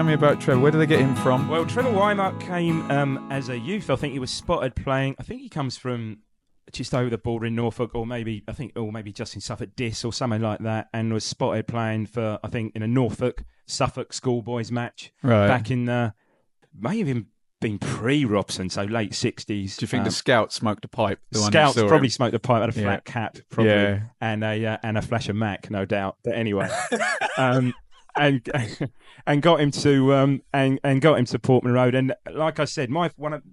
Tell me about Trevor. Where did they get him from? Well, Trevor Whymark came as a youth. I think he was spotted playing. I think he comes from just over the border in Norfolk, or maybe just in Suffolk Dis or something like that, and was spotted playing for, I think, in a Norfolk Suffolk schoolboys match back in may have even been pre-Robson, so late 60s. Do you think the Scouts smoked a pipe? Scouts probably smoked a pipe, had a flat cap, probably, and a flash of Mac, no doubt. But anyway, and got him to and got him to Portman Road. And like I said,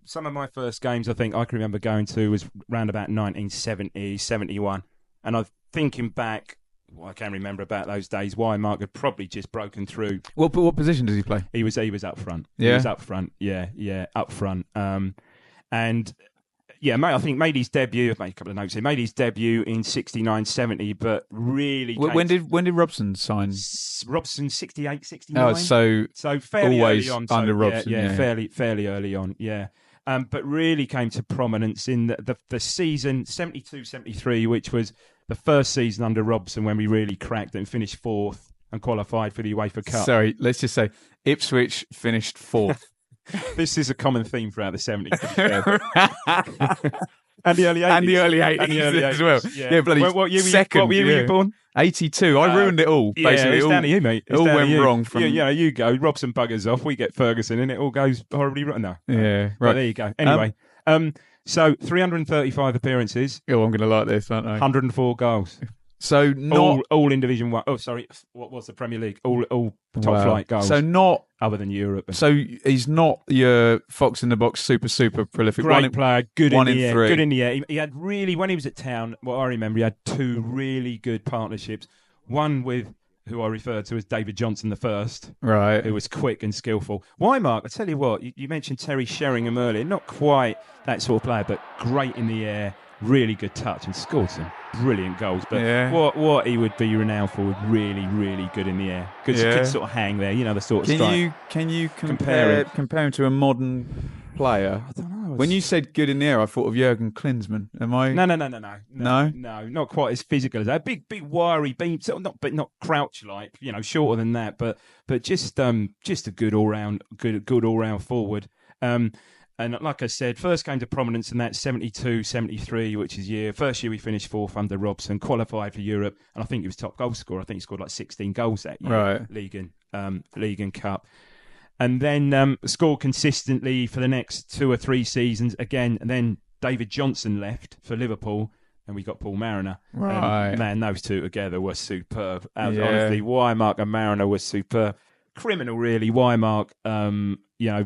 some of my first games I think I can remember going to was around about 1970, 71. And I'm thinking back, I can remember about those days. Whymark had probably just broken through. What position does he play? He was up front. Yeah, he was up front. Yeah, up front. And yeah, mate, I think made his debut. I've made a couple of notes here. Made his debut in 69, 70, but really. When did Robson sign? Robson 68, 69. Oh, so fairly always early on. under Robson. Yeah, fairly early on. Yeah. But really came to prominence in the season 72, 73, which was the first season under Robson when we really cracked and finished fourth and qualified for the UEFA Cup. Sorry, let's just say Ipswich finished fourth. This is a common theme throughout the 70s. And the early 80s. And the early 80s as well. Yeah, bloody what year second. What year were you born? 82. I ruined it all, basically. Yeah, it's down to you, mate. It all went wrong. From... you go. Robson buggers off. We get Ferguson and it all goes horribly wrong. No. Yeah, right. But there you go. Anyway, so 335 appearances. Oh, I'm going to like this, aren't I? 104 goals. So not all in Division 1. Oh, sorry. What was the Premier League? All top flight goals. So not other than Europe. So he's not your fox in the box, super prolific. Great player, good in the air. Three. Good in the air. He had really, when he was at Town, what I remember, he had two really good partnerships. One with who I referred to as David Johnson the first, right? Who was quick and skillful. Whymark, I tell you what, you mentioned Terry Sheringham earlier. Not quite that sort of player, but great in the air, really good touch, and scored some brilliant goals. But what he would be renowned for was really, really good in the air. Because he could sort of hang there, the sort of strike. Can you compare him to a modern player? I don't know. When you said good in the air, I thought of Jurgen Klinsmann. Am I? No, not quite as physical as that. Big, wiry beam, not crouch like, shorter than that, but just a good all round forward. And like I said, first came to prominence in that 72, 73, which is first year we finished fourth under Robson, qualified for Europe, and I think he was top goal scorer. I think he scored like 16 goals that year, right? League and Cup. And then scored consistently for the next 2 or 3 seasons again. And then David Johnson left for Liverpool, and we got Paul Mariner. Right, man, those two together were superb. Honestly, Whymark and Mariner were superb. Criminal, really. Whymark,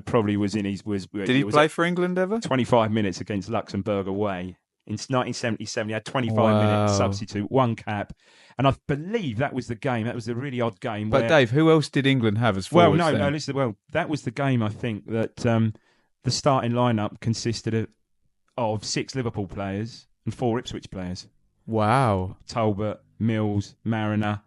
probably was in his. Did he play for England ever? 25 minutes against Luxembourg away in 1977. He had 25 minutes substitute, 1 cap. And I believe that was the game. That was a really odd game. But Dave, who else did England have as forwards? Listen. That was the game. I think that the starting lineup consisted of 6 Liverpool players and 4 Ipswich players. Wow. Talbot, Mills, Mariner.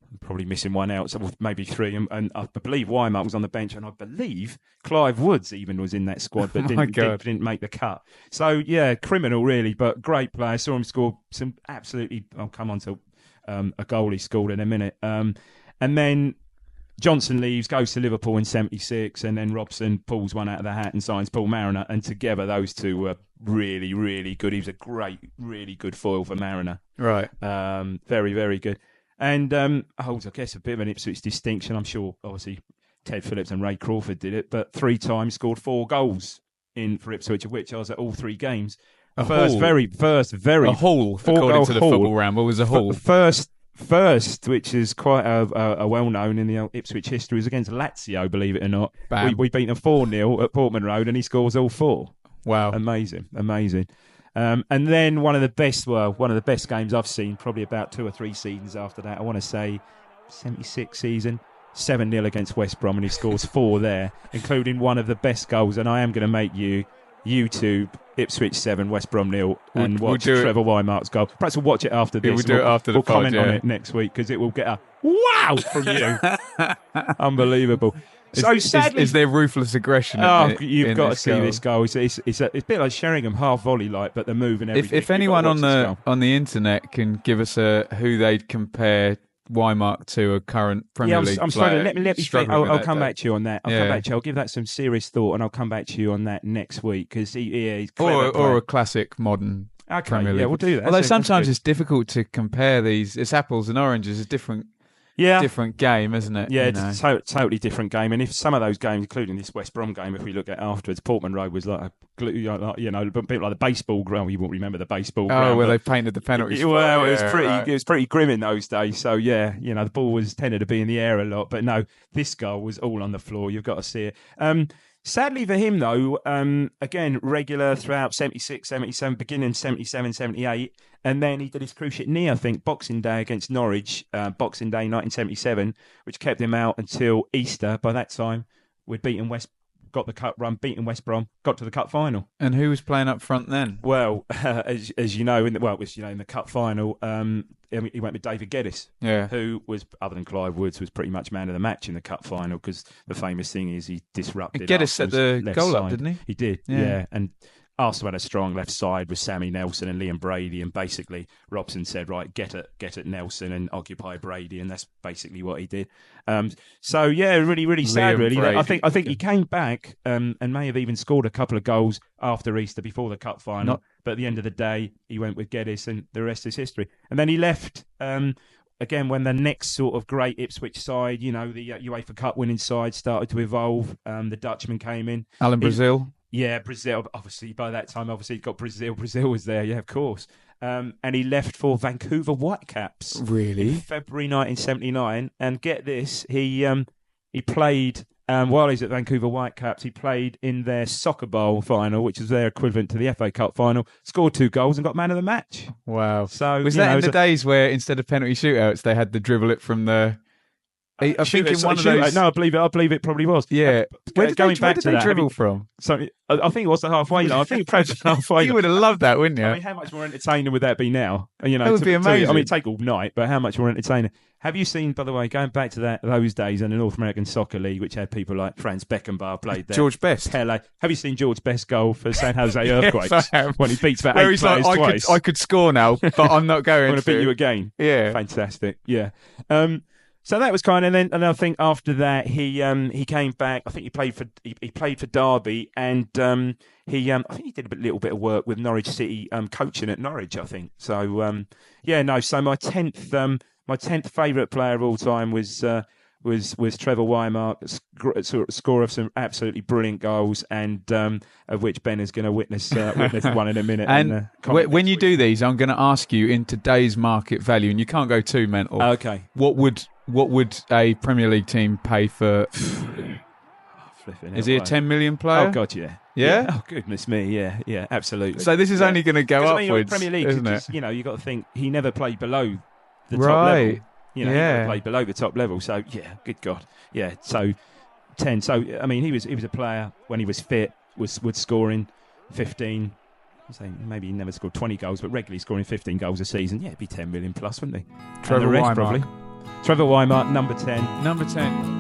I'm probably missing one out, so maybe 3. And I believe Whymark was on the bench, and I believe Clive Woods even was in that squad, but didn't make the cut. So criminal really, but great player. Saw him score some absolutely. I'll come on to a goal he scored in a minute. And then Johnson leaves, goes to Liverpool in 76, and then Robson pulls one out of the hat and signs Paul Mariner. And together, those two were really, really good. He was a great, really good foil for Mariner. Right. Very, very good. And holds, I guess, a bit of an Ipswich distinction. I'm sure, obviously, Ted Phillips and Ray Crawford did it, but 3 times scored 4 goals for Ipswich, of which I was at all 3 games. A haul, according to the Football Ramble, was a haul. First, which is quite a well-known in the Ipswich history, was against Lazio, believe it or not. We beat them 4-0 at Portman Road, and he scores all 4. Wow. Amazing. And then one of the best games I've seen, probably about 2 or 3 seasons after that, I want to say 76 season, 7-0 against West Brom, and he scores 4 there, including one of the best goals, and I am going to make you YouTube Ipswich 7, West Brom 0, and watch Trevor Whymark's goal. Perhaps we'll watch it after this. We'll do it after the pod, comment on it next week, because it will get a wow from you. Unbelievable. So sadly, is there ruthless aggression? You've got to see this goal. It's a bit like Sheringham, half volley like, but the move and everything. If anyone on the internet can give us who they'd compare Whymark to a current Premier League I'm player. struggling. Let me think. I'll come back to you on that. I'll come back to you. I'll give that some serious thought, and I'll come back to you on that next week because he's clever. Or a classic modern Premier League. We'll do that. Although sometimes it's difficult to compare these. It's apples and oranges. It's different game, isn't it? Yeah, it's a totally different game. And if some of those games, including this West Brom game, if we look at afterwards, Portman Road was like a bit like the baseball ground. You won't remember the baseball ground. Oh, where they painted the penalty spot. Well, it was pretty grim in those days. So the ball tended to be in the air a lot. But no, this goal was all on the floor. You've got to see it. Sadly for him, though, again, regular throughout 76, 77, beginning 77, 78. And then he did his cruciate knee, I think, Boxing Day against Norwich, Boxing Day 1977, which kept him out until Easter. By that time, we'd got the cup run, beaten West Brom, got to the cup final. And who was playing up front then? Well, as you know, in the cup final, he went with David Geddes, who was, other than Clive Woods, was pretty much man of the match in the cup final because the famous thing is he disrupted. Geddes set the goal up, didn't he? He did, yeah. And Arsenal had a strong left side with Sammy Nelson and Liam Brady, and basically Robson said, right, get at Nelson and occupy Brady, and that's basically what he did. Really, really sad, really. I think he came back and may have even scored a couple of goals after Easter before the cup final. But at the end of the day, he went with Geddes, and the rest is history. And then he left again when the next sort of great Ipswich side, the UEFA Cup winning side, started to evolve. The Dutchman came in. Alan Brazil. Yeah, Brazil. Obviously, by that time, he got Brazil. Brazil was there, yeah, of course. And he left for Vancouver Whitecaps. Really? In February 1979. And get this, he played, while he's at Vancouver Whitecaps, he played in their Soccer Bowl final, which is their equivalent to the FA Cup final, scored 2 goals and got man of the match. Wow. So was that in the days where instead of penalty shootouts, they had to dribble it from the... I think in one of those... No, I believe it probably was. Yeah. Where did they dribble from? So I think it was the halfway line. I think perhaps the halfway line. You would have loved that, wouldn't you? I mean, how much more entertaining would that be now? That would be amazing. It'd take all night, but how much more entertaining? Have you seen, by the way, going back to those days in the North American Soccer League, which had people like Franz Beckenbauer played there. George Best. Pele. Have you seen George Best's goal for San Jose Earthquakes? Yes, I have. When he beats about 8 players twice. I could score now, but I'm not going to. I'm going to beat you again. Yeah. Fantastic. Yeah. So that was kind of, and I think after that he came back. I think he played for Derby, and I think he did a little bit of work with Norwich City, coaching at Norwich, I think. So So my 10th favourite player of all time was Trevor Whymark, scorer of some absolutely brilliant goals, and of which Ben is going to witness one in a minute. And when you do these, I'm going to ask you in today's market value, and you can't go too mental. Okay. What would a Premier League team pay for? Is he a 10 million player? Oh God, yeah. Yeah? Oh goodness me, yeah, absolutely. So this is only going to go upwards, Premier League, isn't it? You got to think he never played below the top right. level. He never played below the top level. So yeah, good God, yeah. So 10. So I mean, he was a player when he was fit, was scoring 15. Maybe he never scored 20 goals, but regularly scoring 15 goals a season. Yeah, it'd be 10 million plus, wouldn't he? Trevor Whymark. Probably. Trevor Whymark, number 10. Number 10.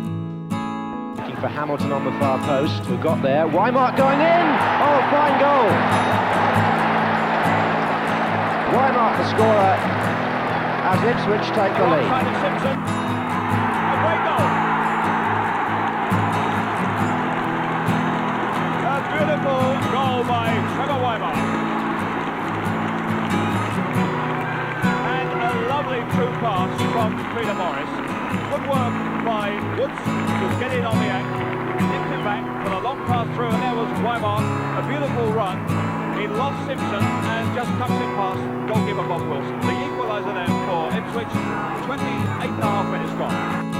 Looking for Hamilton on the far post, who got there. Whymark going in! Oh, fine goal! Whymark the scorer as Ipswich take the lead. Simpson. A great goal. A beautiful goal by Trevor Whymark. And a lovely true pass from Peter Morris. Good work by Woods to get in on the act. Nipped him back with a long pass through, and there was Whymark. A beautiful run. He lost Simpson and just comes in past goalkeeper Bob Wilson. The equaliser then for Ipswich, 28.5 minutes gone.